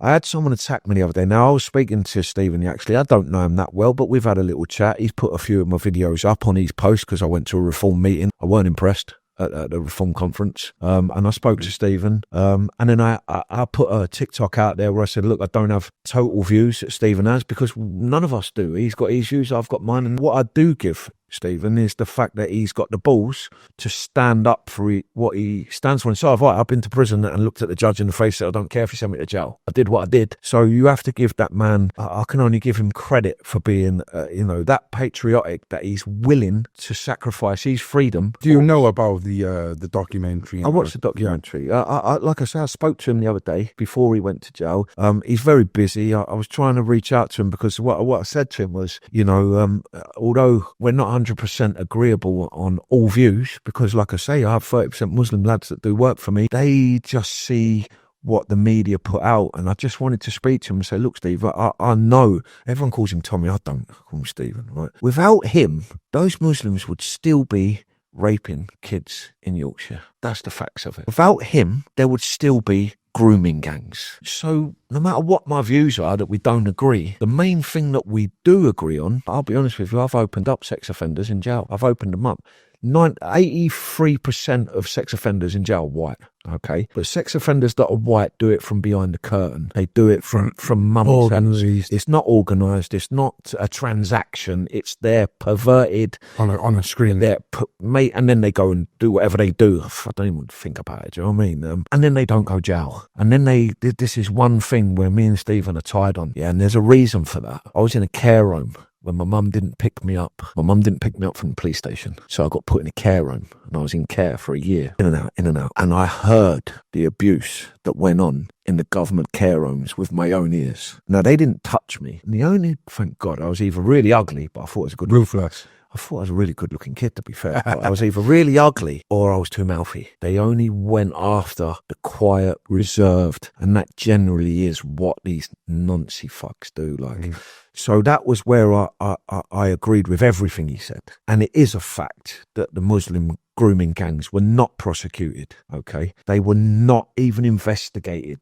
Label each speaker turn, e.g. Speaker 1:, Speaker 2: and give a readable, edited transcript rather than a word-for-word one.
Speaker 1: I had someone attack me the other day. Now, I was speaking to Stephen Yaxley. I don't know him that well, but we've had a little chat. He's put a few of my videos up on his post because I went to a reform meeting. I weren't impressed at the reform conference, and I spoke to Stephen, and then I put a TikTok out there where I said, look, I don't have total views that Stephen has, because none of us do. He's got his views, I've got mine, and what I do give Stephen is the fact that he's got the balls to stand up for what he stands for. And so I've been to prison and looked at the judge in the face and said, I don't care if you send me to jail. I did what I did. So you have to give that man, I can only give him credit for being, that patriotic, that he's willing to sacrifice his freedom.
Speaker 2: Do you know about the documentary?
Speaker 1: I watched the documentary. Like I said, I spoke to him the other day before he went to jail. He's very busy. I was trying to reach out to him because what I said to him was, although we're not 100% agreeable on all views, because like I say, I have 30% Muslim lads that do work for me. They just see what the media put out, and I just wanted to speak to him and say, look, Steve, I know everyone calls him Tommy. I don't call him Stephen, right? Without him, those Muslims would still be raping kids in Yorkshire. That's the facts of it. Without him, there would still be grooming gangs. So no matter what my views are that we don't agree, the main thing that we do agree on, I'll be honest with you, I've opened up sex offenders in jail. I've opened them up. 83% of sex offenders in jail are white, okay? But sex offenders that are white do it from behind the curtain. They do it from mummies. It's not organised. It's not a transaction. It's their perverted...
Speaker 2: On a screen.
Speaker 1: And then they go and do whatever they do. I don't even think about it, do you know what I mean? And then they don't go jail. And then this is one thing where me and Stephen are tied on. Yeah, and there's a reason for that. I was in a care home when my mum didn't pick me up. My mum didn't pick me up from the police station. So I got put in a care home, and I was in care for a year. In and out. And I heard the abuse that went on in the government care homes with my own ears. Now, they didn't touch me. And thank God, I was either really ugly, but I thought it was a good...
Speaker 2: Ruthless.
Speaker 1: I thought I was a really good looking kid, to be fair. But I was either really ugly or I was too mouthy. They only went after the quiet, reserved, and that generally is what these noncy fucks do. So that was where I agreed with everything he said. And it is a fact that the Muslim grooming gangs were not prosecuted, okay? They were not even investigated